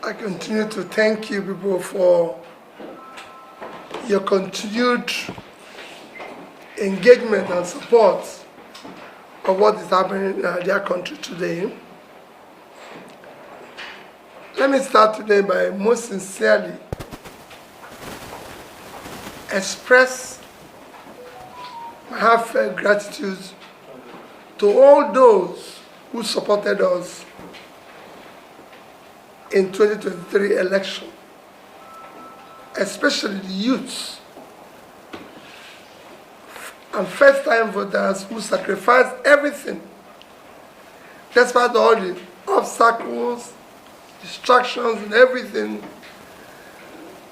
I continue to thank you people for your continued engagement and support of what is happening in their country today. Let me start today by most sincerely express my heartfelt gratitude to all those who supported us in 2023 election, especially the youths and first-time voters who sacrificed everything, despite all the obstacles, distractions, and everything,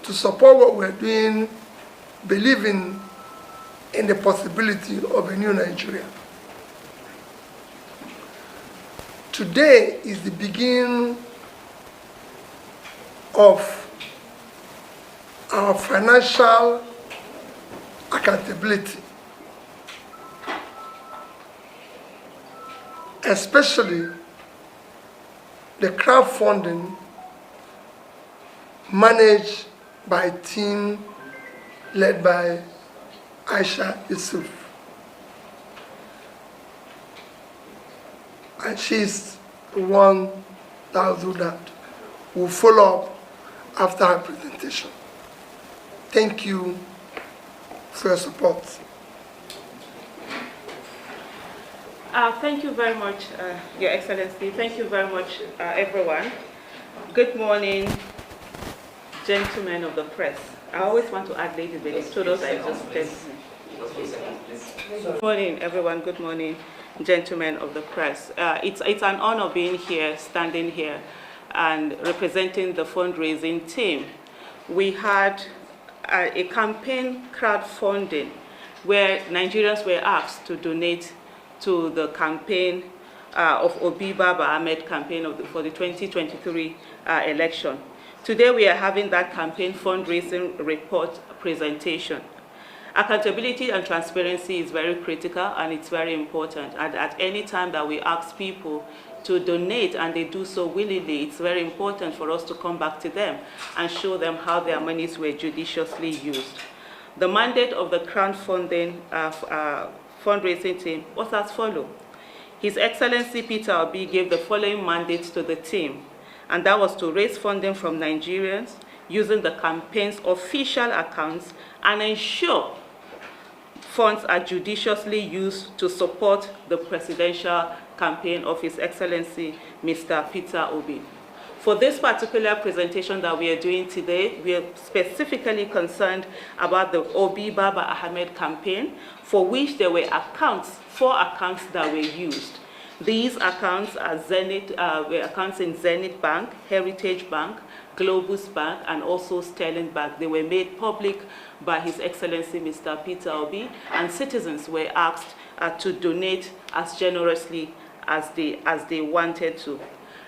to support what we're doing, believing in the possibility of a new Nigeria. Today is the beginning of our financial accountability, especially the crowdfunding managed by a team led by Aisha Yusuf. And she's the one that will do that. We'll follow up after her presentation. Thank you for your support. Thank you very much, Your Excellency. Thank you very much, everyone. Good morning, gentlemen of the press. I always want to add ladies, but it's told us I just said. Good morning, everyone. Good morning, gentlemen of the press. It's an honor being here, standing here, and representing the fundraising team. We had a campaign crowdfunding where Nigerians were asked to donate to the campaign of Obi Baba Ahmed campaign for the 2023 election. Today we are having that campaign fundraising report presentation. Accountability and transparency is very critical and it's very important. And at any time that we ask people to donate and they do so willingly, it's very important for us to come back to them and show them how their monies were judiciously used. The mandate of the crowdfunding fundraising team was as follows. His Excellency Peter Obi gave the following mandates to the team, and that was to raise funding from Nigerians using the campaign's official accounts and ensure funds are judiciously used to support the presidential campaign of His Excellency Mr. Peter Obi. For this particular presentation that we are doing today, we are specifically concerned about the Obi Baba Ahmed campaign, for which there were four accounts that were used. These accounts are were accounts in Zenith Bank, Heritage Bank, Globus Bank, and also Sterling Bank. They were made public by His Excellency Mr. Peter Obi, and citizens were asked to donate as generously as they wanted to.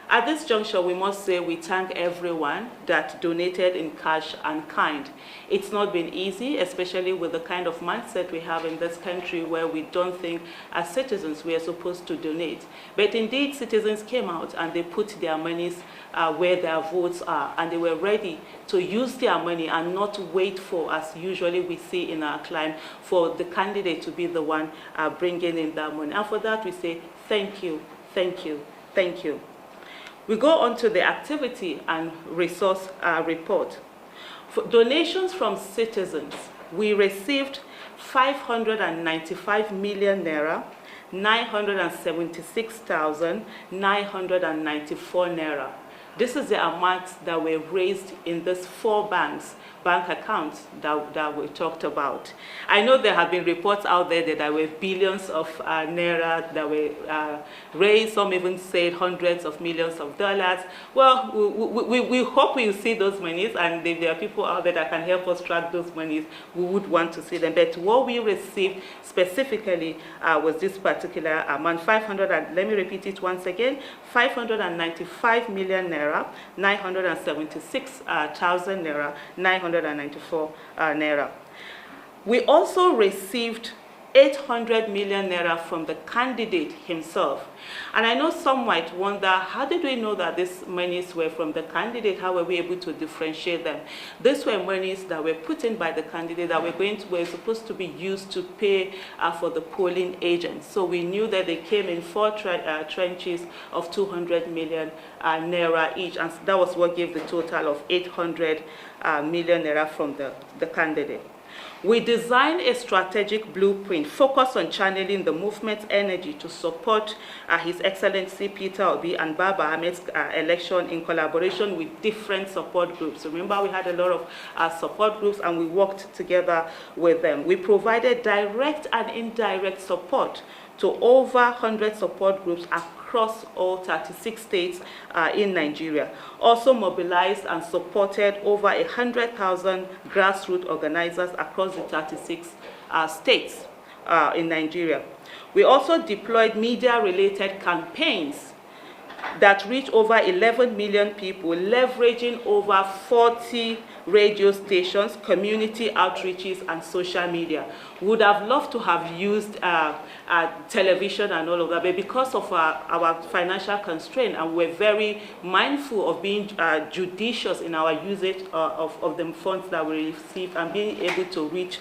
At this juncture, we must say we thank everyone that donated in cash and kind. It's not been easy, especially with the kind of mindset we have in this country where we don't think as citizens we are supposed to donate. But indeed, citizens came out and they put their monies where their votes are, and they were ready to use their money and not wait for, as usually we see in our climb, for the candidate to be the one bringing in that money. And for that, we say thank you, thank you, thank you. We go on to the activity and resource report. For donations from citizens, we received 595 million naira, 976,994 naira. This is the amount that were raised in these four bank accounts that we talked about. I know there have been reports out there that there were billions of naira that were raised. Some even said hundreds of millions of dollars. Well, we hope we'll see those monies, and if there are people out there that can help us track those monies, we would want to see them. But what we received specifically was this particular amount, let me repeat it once again, 595 million naira, 976,000 naira, 994 naira. We also received 800 million naira from the candidate himself. And I know some might wonder, how did we know that these monies were from the candidate? How were we able to differentiate them? These were monies that were put in by the candidate that were supposed to be used to pay for the polling agents. So we knew that they came in 4 trenches of 200 million naira each, and that was what gave the total of 800 million naira from the candidate. We designed a strategic blueprint focused on channeling the movement's energy to support His Excellency Peter Obi and Baba Ahmed's election in collaboration with different support groups. Remember, we had a lot of support groups, and we worked together with them. We provided direct and indirect support to over 100 support groups across all 36 states in Nigeria. Also mobilized and supported over 100,000 grassroots organizers across the 36 states in Nigeria. We also deployed media-related campaigns that reached over 11 million people, leveraging over 40 radio stations, community outreaches, and social media. We would have loved to have used television and all of that, but because of our financial constraint, and we're very mindful of being judicious in our usage of the funds that we receive and being able to reach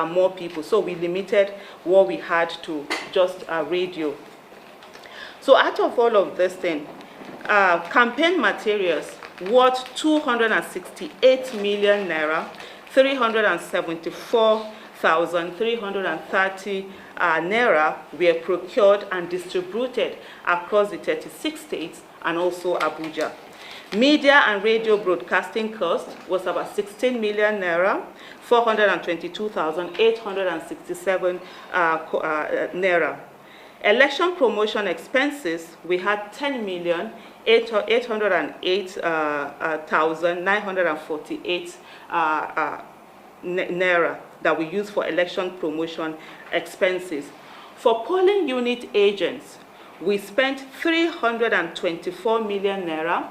more people. So we limited what we had to just radio. So out of all of this thing, campaign materials worth 268 million naira, 374,330 naira were procured and distributed across the 36 states and also Abuja. Media and radio broadcasting cost was about 16 million naira, 422,867 naira. Election promotion expenses, we had 10,808,948 naira that we used for election promotion expenses. For polling unit agents, we spent 324 million naira,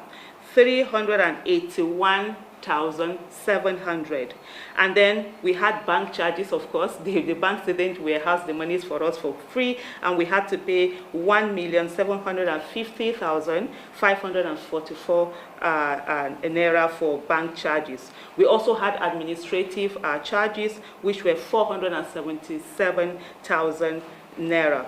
381,700. And then we had bank charges, of course. The banks didn't warehouse the monies for us for free, and we had to pay 1,750,544 naira for bank charges. We also had administrative charges, which were 477,000 naira.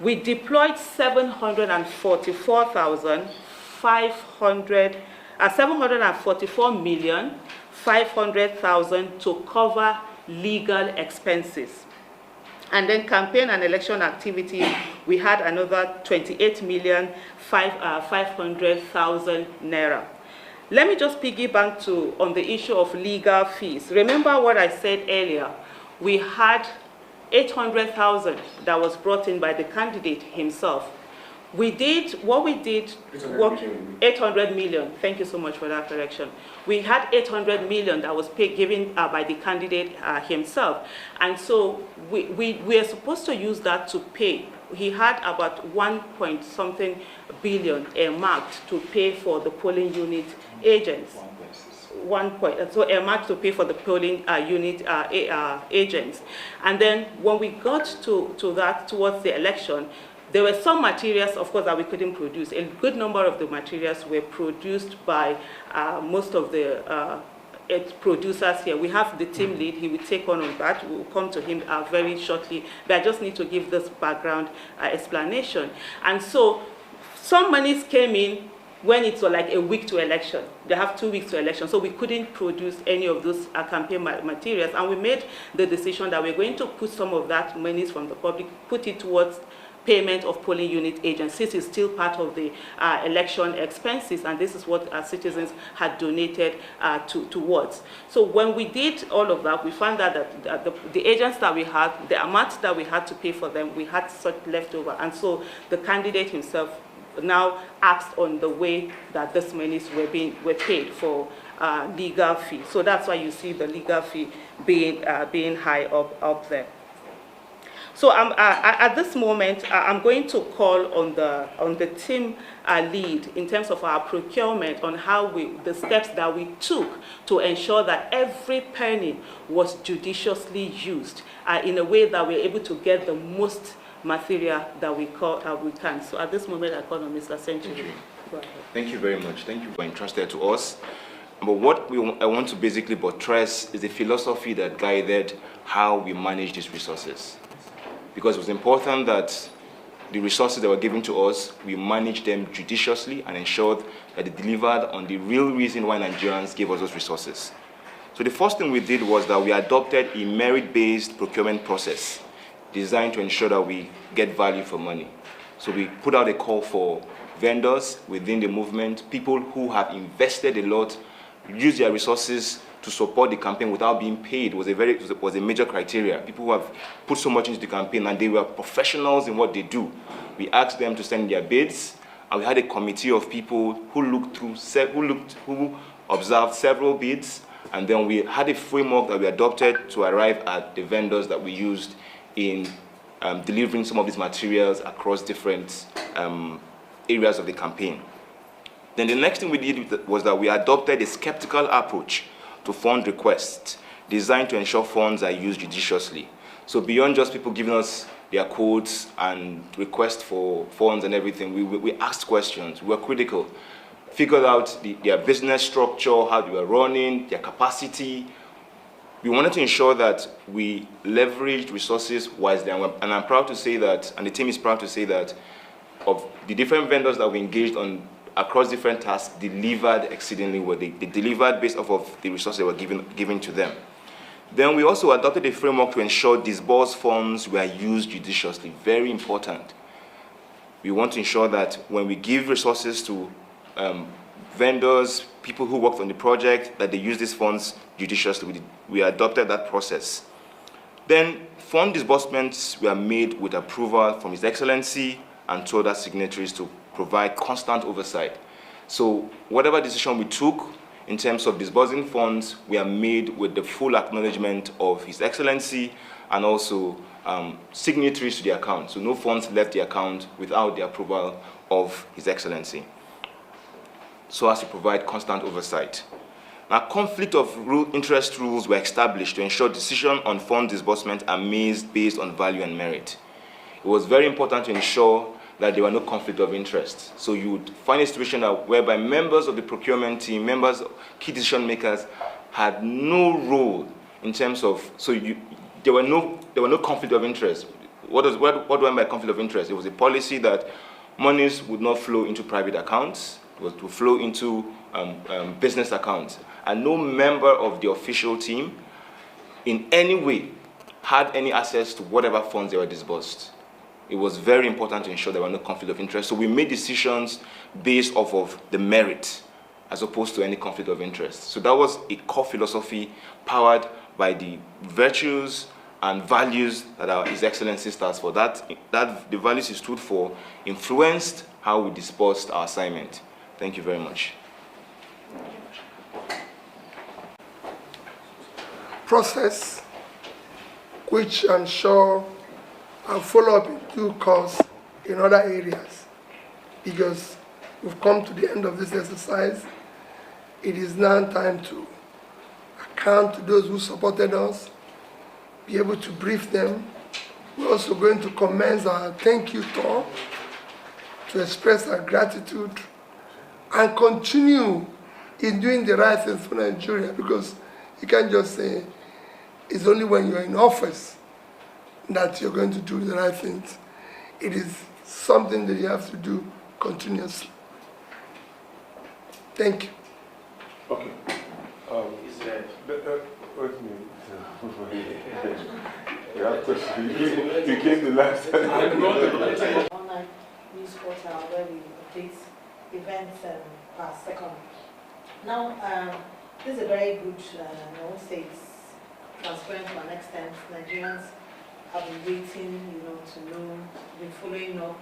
We deployed 744,500,000 to cover legal expenses. And then campaign and election activities, we had another 28,500,000 naira. Let me just piggyback on the issue of legal fees. Remember what I said earlier. We had 800,000 that was brought in by the candidate himself. We did, 800 million. Thank you so much for that correction. We had 800 million that was given by the candidate himself. And so we are supposed to use that to pay. He had about 1.something billion earmarked to pay for the polling unit agents. So earmarked to pay for the polling unit agents. And then when we got to that towards the election, there were some materials, of course, that we couldn't produce. A good number of the materials were produced by most of the producers here. We have the team lead. He will take on that. We'll come to him very shortly. But I just need to give this background explanation. And so some monies came in when it's like a week to election. They have 2 weeks to election. So we couldn't produce any of those campaign materials. And we made the decision that we're going to put some of that monies from the public, put it towards payment of polling unit agents. This is still part of the election expenses, and this is what our citizens had donated towards. So when we did all of that, we found that the agents that we had, the amount that we had to pay for them, we had such leftover. And so the candidate himself now asked on the way that these monies were paid for legal fee. So that's why you see the legal fee being high up there. So at this moment, I'm going to call on the team lead in terms of our procurement on the steps that we took to ensure that every penny was judiciously used in a way that we're able to get the most material that we can. So at this moment, I call on Mr. Century. Go ahead. Thank you very much. Thank you for entrusted to us. But what I want to basically buttress is the philosophy that guided how we manage these resources. Because it was important that the resources that were given to us, we managed them judiciously and ensured that they delivered on the real reason why Nigerians gave us those resources. So the first thing we did was that we adopted a merit-based procurement process designed to ensure that we get value for money. So we put out a call for vendors within the movement, people who have invested a lot, use their resources to support the campaign without being paid was a major criteria. People who have put so much into the campaign and they were professionals in what they do. We asked them to send their bids, and we had a committee of people who observed several bids, and then we had a framework that we adopted to arrive at the vendors that we used in delivering some of these materials across different areas of the campaign. Then the next thing we did was that we adopted a skeptical approach to fund requests designed to ensure funds are used judiciously. So beyond just people giving us their quotes and requests for funds and everything, we asked questions, we were critical, figured out their business structure, how they were running, their capacity. We wanted to ensure that we leveraged resources wisely, and I'm proud to say that, and the team is proud to say that, of the different vendors that we engaged on across different tasks, delivered exceedingly well. They delivered based off of the resources that were given to them. Then we also adopted a framework to ensure disbursed funds were used judiciously. Very important. We want to ensure that when we give resources to vendors, people who worked on the project, that they use these funds judiciously. We adopted that process. Then fund disbursements were made with approval from His Excellency and to other signatories to provide constant oversight. So whatever decision we took in terms of disbursing funds were made with the full acknowledgement of His Excellency and also signatories to the account. So no funds left the account without the approval of His Excellency, so as to provide constant oversight. Now, conflict of interest rules were established to ensure decisions on fund disbursement are made based on value and merit. It was very important to ensure that there were no conflict of interest. So you would find a situation whereby members of the procurement team, key decision makers, had no role in terms of, there were no conflict of interest. What do I mean by conflict of interest? It was a policy that monies would not flow into private accounts, it was to flow into business accounts. And no member of the official team in any way had any access to whatever funds they were disbursed. It was very important to ensure there were no conflict of interest. So we made decisions based off of the merit as opposed to any conflict of interest. So that was a core philosophy powered by the virtues and values that His Excellency stands for. That the values he stood for influenced how we disbursed our assignment. Thank you very much. Process which I'm sure I'll follow up in due course in other areas, because we've come to the end of this exercise. It is now time to account to those who supported us, be able to brief them. We're also going to commence our thank you tour to express our gratitude and continue in doing the right things for Nigeria, because you can't just say it's only when you're in office that you're going to do the right things. It is something that you have to do continuously. Thank you. Okay. Wait a minute. You have questions. You came the last time. Online news portal where we update events per second. Now, this is a very good, I won't say it's transparent to an extent. Nigerians have been waiting, to know, been following up,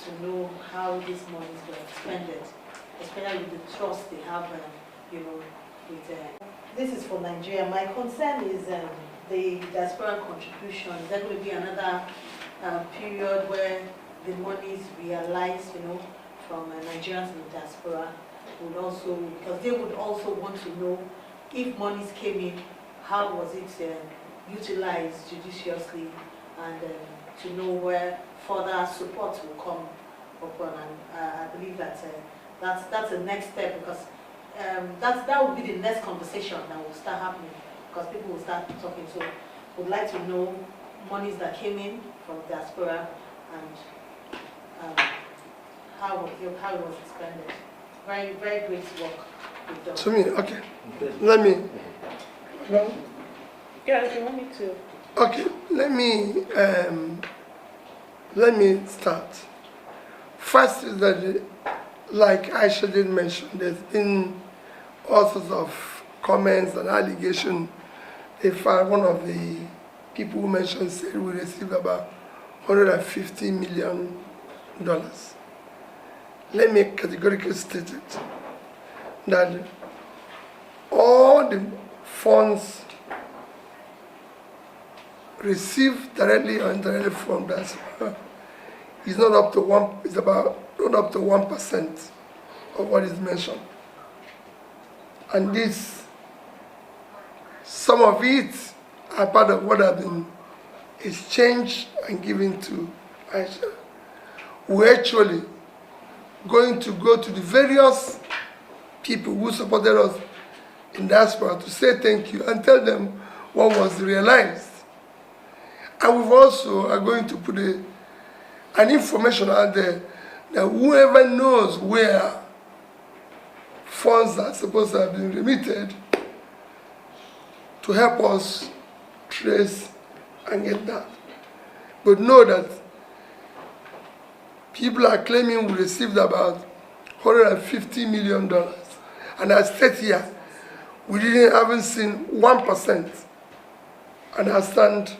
to know how these monies were expended, especially with the trust they have, with. This is for Nigeria. My concern is the diaspora contribution, is there going to be another period where the monies realized, from Nigerians in the diaspora would also, because they would also want to know if monies came in, how was it utilized judiciously, and to know where further support will come upon. And I believe that that's the next step, because that will be the next conversation that will start happening, because people will start talking. So would like to know monies that came in from diaspora and how it was expended. Very, very great work you've done. To me, okay. Let me. No? Yeah, if you want me to. Okay, let me start. First is that, like Aisha did mention, there's been all sorts of comments and allegations. In fact, one of the people who mentioned said we received about $150 million. Let me categorically state it, that all the funds received directly or indirectly from diaspora is not up to not up to 1% of what is mentioned. And this, some of it are part of what have been exchanged and given to Aisha. We're actually going to go to the various people who supported us in diaspora to say thank you and tell them what was realized. And we also are going to put an information out there that whoever knows where funds are supposed to have been remitted to help us trace and get that. But know that people are claiming we received about $150 million. And I state here, we haven't seen 1%. And I stand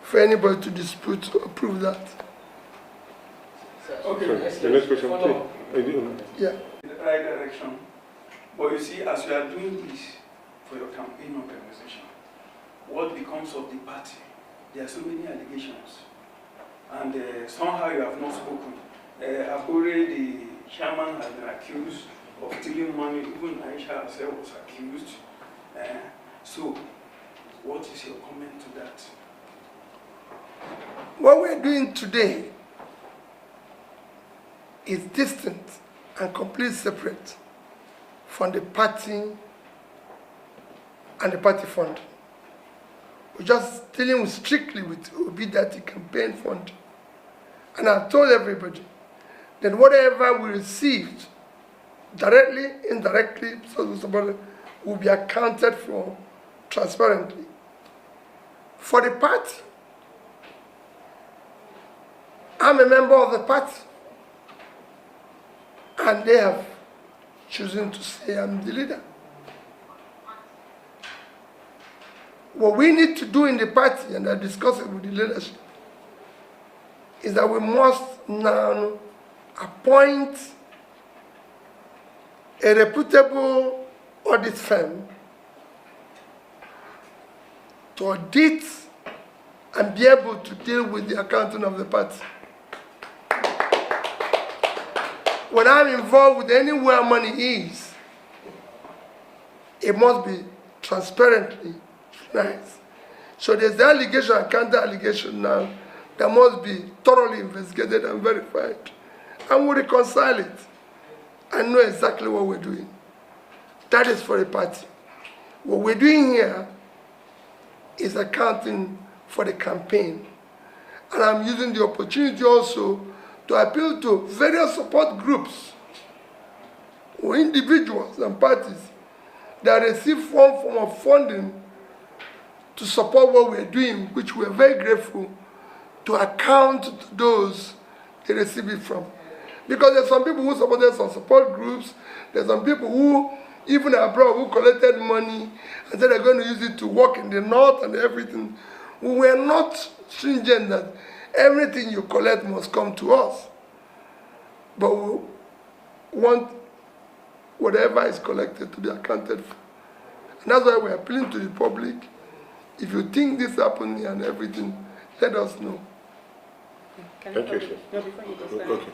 for anybody to dispute or prove that. Okay, the next question, please. Yeah. In the right direction. But you see, as you are doing this for your campaign organization, what becomes of the party? There are so many allegations. And somehow you have not spoken. Abure, the chairman, has been accused of stealing money. Even Aisha herself was accused. So, what is your comment to that? What we're doing today is distant and completely separate from the party and the party fund. We're just dealing strictly with Obidati campaign fund. And I've told everybody that whatever we received, directly, indirectly, will be accounted for transparently. For the party, I'm a member of the party, and they have chosen to say I'm the leader. What we need to do in the party, and I discuss it with the leadership, is that we must now appoint a reputable audit firm to audit and be able to deal with the accounting of the party. When I'm involved with anywhere money is, it must be transparently nice. So there's the allegation and counter allegation now that must be thoroughly investigated and verified. And we reconcile it and know exactly what we're doing. That is for the party. What we're doing here is accounting for the campaign. And I'm using the opportunity also to appeal to various support groups or individuals and parties that receive some form of funding to support what we're doing, which we're very grateful, to account to those they receive it from. Because there's some people who supported some support groups, there's some people who, even abroad, who collected money and said they're going to use it to work in the north and everything. We were not stringent that everything you collect must come to us. But we want whatever is collected to be accounted for. And that's why we're appealing to the public If you think this happening and everything, let us know. Thank you, sir. No, before you go, sir. Okay.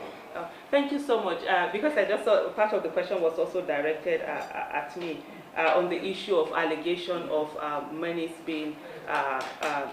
Thank you so much. Because I just saw part of the question was also directed at me on the issue of allegation of monies being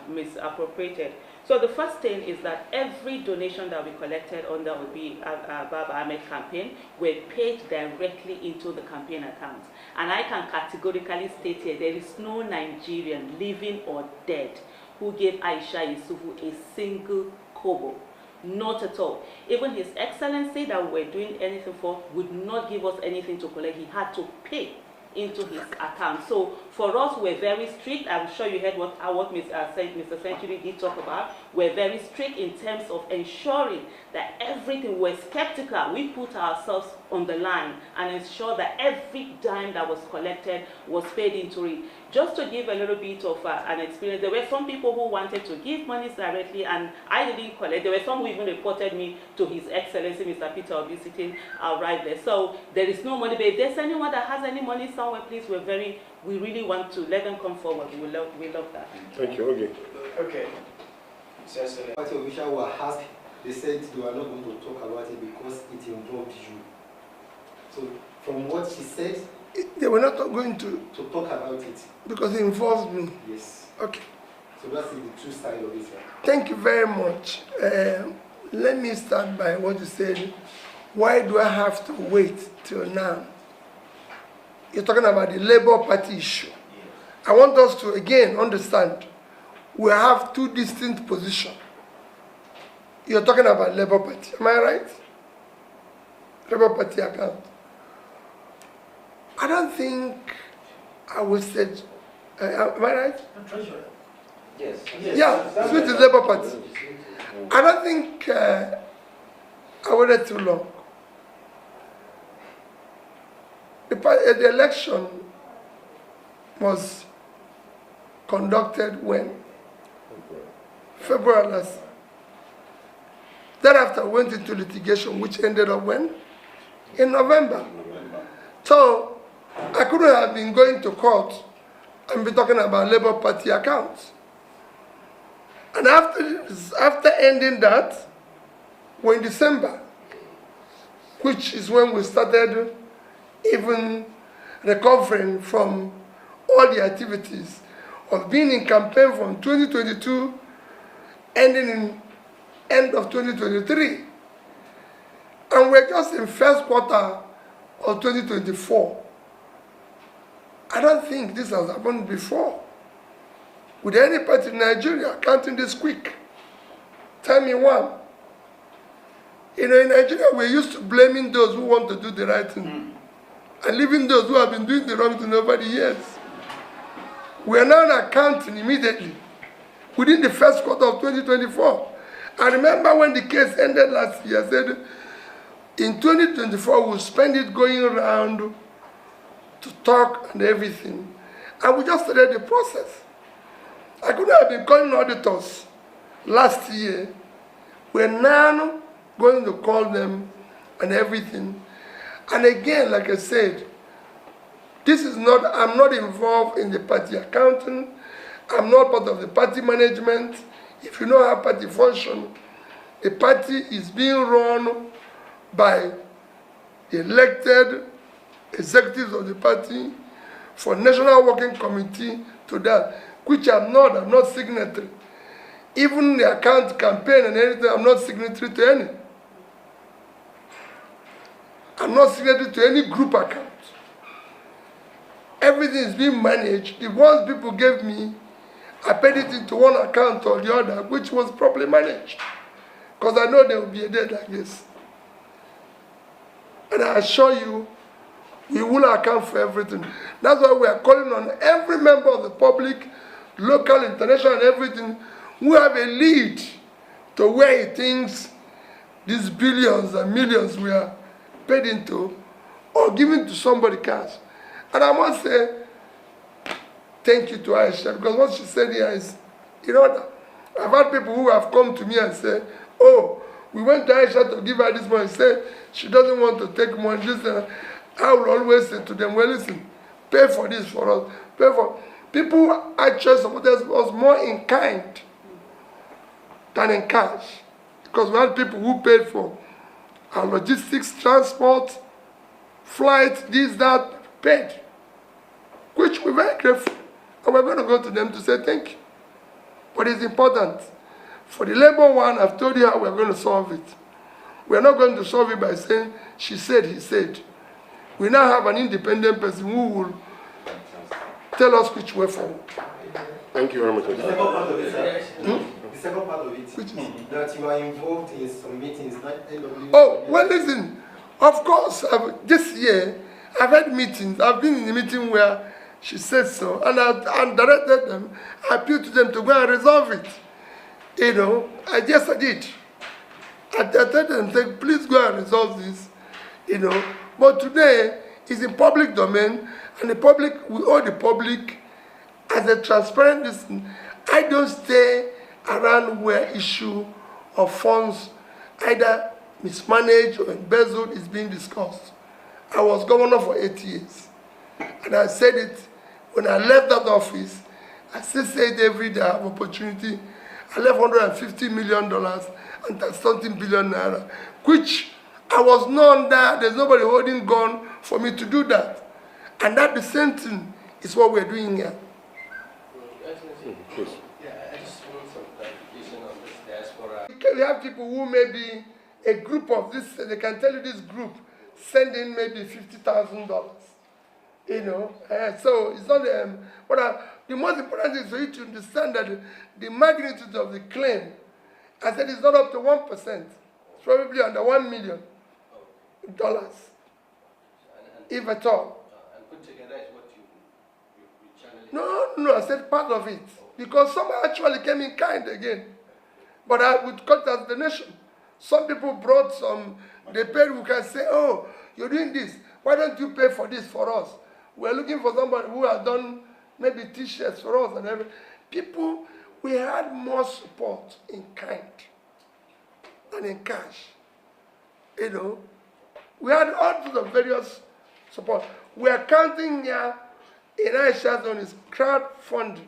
misappropriated. So the first thing is that every donation that we collected under the Baba Ahmed campaign were paid directly into the campaign account. And I can categorically state here, there is no Nigerian, living or dead, who gave Aisha Yusufu a single kobo. Not at all. Even His Excellency that we were doing anything for would not give us anything to collect. He had to pay into his account. So for us, we're very strict. I'm sure you heard what Mr. Century did talk about. We're very strict in terms of ensuring that everything, we're skeptical. We put ourselves on the line and ensure that every dime that was collected was paid into it. Just to give a little bit of an experience, there were some people who wanted to give money directly and I didn't collect. There were some who even reported me to His Excellency, Mr. Peter Obi, sitting right there. So there is no money, but if there's anyone that has any money somewhere, please, we really want to let them come forward. We love that. Thank you. Okay. Okay. Party officials were asked, they said they were not going to talk about it because it involved you. So from what she said, They were not going to talk about it. Because it involves me. Yes. Okay. So that's the true style of it. Thank you very much. Let me start by what you said. Why do I have to wait till now? You're talking about the Labour Party issue. I want us to again understand we have two distinct positions. You're talking about Labour Party, am I right? Labour Party account. I don't think I wasted, am I right? Yes. Yeah, switch the Labour Party. I don't think I waited too long. The election was conducted when? February last year. Thereafter, went into litigation, which ended up when? In November. So, I couldn't have been going to court and be talking about Labour Party accounts. And after ending that, we're in December, which is when we started even recovering from all the activities of being in campaign from 2022, ending in end of 2023. And we're just in first quarter of 2024. I don't think this has happened before with any party in Nigeria counting this quick. Tell me one. You know, in Nigeria, we're used to blaming those who want to do the right thing and leaving those who have been doing the wrong thing over the years. We are now accounting immediately within the first quarter of 2024. I remember when the case ended last year, I said, in 2024, we'll spend it going around to talk and everything. And we just started the process. I could have been calling auditors last year. We're now going to call them and everything. And again, like I said, this is not, I'm not involved in the party accounting. I'm not part of the party management. If you know how party function, the party is being run by the elected executives of the party for National Working Committee to that, which I'm not signatory. Even the account campaign and anything, I'm not signatory to any. I'm not signatory to any group account. Everything is being managed. The ones people gave me, I paid it into one account or the other, which was properly managed. Because I know there will be a day like this. And I assure you, we will account for everything. That's why we are calling on every member of the public, local, international, and everything, who have a lead to where he thinks these billions and millions we are paid into or given to somebody cash. And I must say, thank you to Aisha, because what she said here is, you know, I've had people who have come to me and say, oh, we went to Aisha to give her this money. Say she doesn't want to take money. I will always say to them, well, listen, pay for this for us. Pay for. People actually supported us more in kind than in cash, because we had people who paid for our logistics, transport, flights, this, that, paid, which we're very grateful. And we're going to go to them to say thank you. But it's important. For the labor one, I've told you how we're going to solve it. We're not going to solve it by saying, she said, he said. We now have an independent person who will tell us which way forward. Thank you very much. The second part of it, sir. The second part of it, which is that you are involved in some meetings, not NW. Oh, well, listen. Of course, this year, I've had meetings. I've been in a meeting where she said so, and I directed them, I appealed to them to go and resolve it. You know, I did. I told them, said, please go and resolve this. You know, but today it's in public domain, and the public, we owe the public as a transparent listen. I don't stay around where issue of funds either mismanaged or embezzled is being discussed. I was governor for 8 years, and I said it when I left that office. I still say it every day I have opportunity. I left $150 million and something billion naira, which I was known that there's nobody holding gun for me to do that. And that the same thing is what we're doing here. Yeah, I just want some clarification on this diaspora. We have people who may be a group of this, they can tell you this group send in maybe $50,000. You know, so it's not the most important thing is for you to understand that the magnitude of the claim, I said it's not up to 1%. It's probably under $1 million, if at all. And put together is what you channel. No, I said part of it. Because some actually came in kind again. But I would cut as the nation. Some people brought some, they paid, who can say, oh, you're doing this. Why don't you pay for this for us? We're looking for somebody who has done maybe T-shirts for us and everything. People, we had more support in kind than in cash. You know, we had all sorts of various support. We are counting here in Aisha's on his crowdfunding.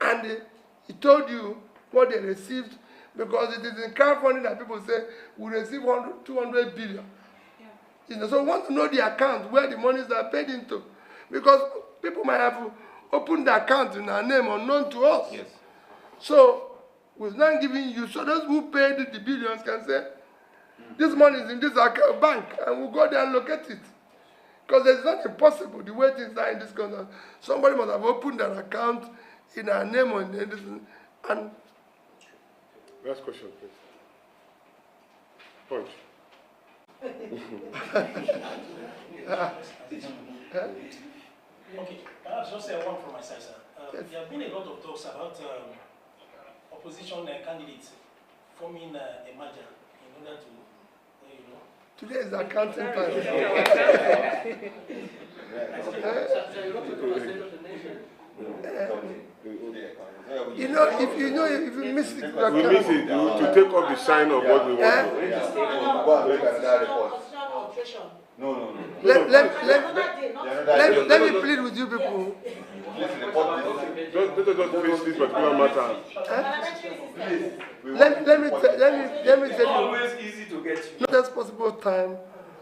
And he told you what they received, because it is in crowdfunding that people say we receive 200 billion. Yeah. You know, so we want to know the account where the monies are paid into, because people might have opened the account in our name unknown to us. Yes. So we're not giving you, so those who paid the billions can say, this money is in this bank, and we'll go there and locate it. Because it's not impossible, the way things are in this country. Somebody must have opened an account in our name and Last question, please. Punch. Okay, perhaps just one from my side, sir. Yes. There have been a lot of talks about opposition candidates forming a merger in order to, you know. today is accounting time. You know, if you miss it, We miss it to take off the shine of what we want to. No. Let me plead with you people. Let us finish this particular matter. Let me tell you. Always easy to get you. Not as possible time,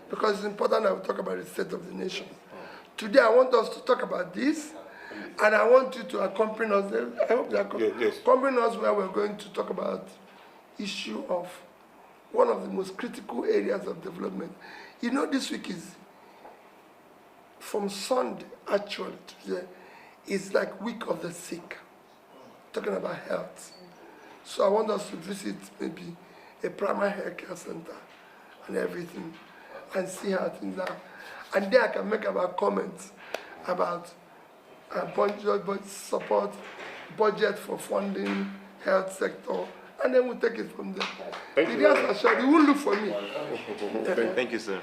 because it's important that we talk about the state of the nation. Today I want us to talk about this, and I want you to accompany us. I hope you accompany us where we're going to talk about issue of one of the most critical areas of development. You know, this week is from Sunday actually to today is like week of the sick, talking about health. So I want us to visit maybe a primary health care center and everything, and see how things are. And then I can make about comments about budget support, budget for funding health sector, and then we'll take it from there. Thank you. You won't look for me. Thank you, sir.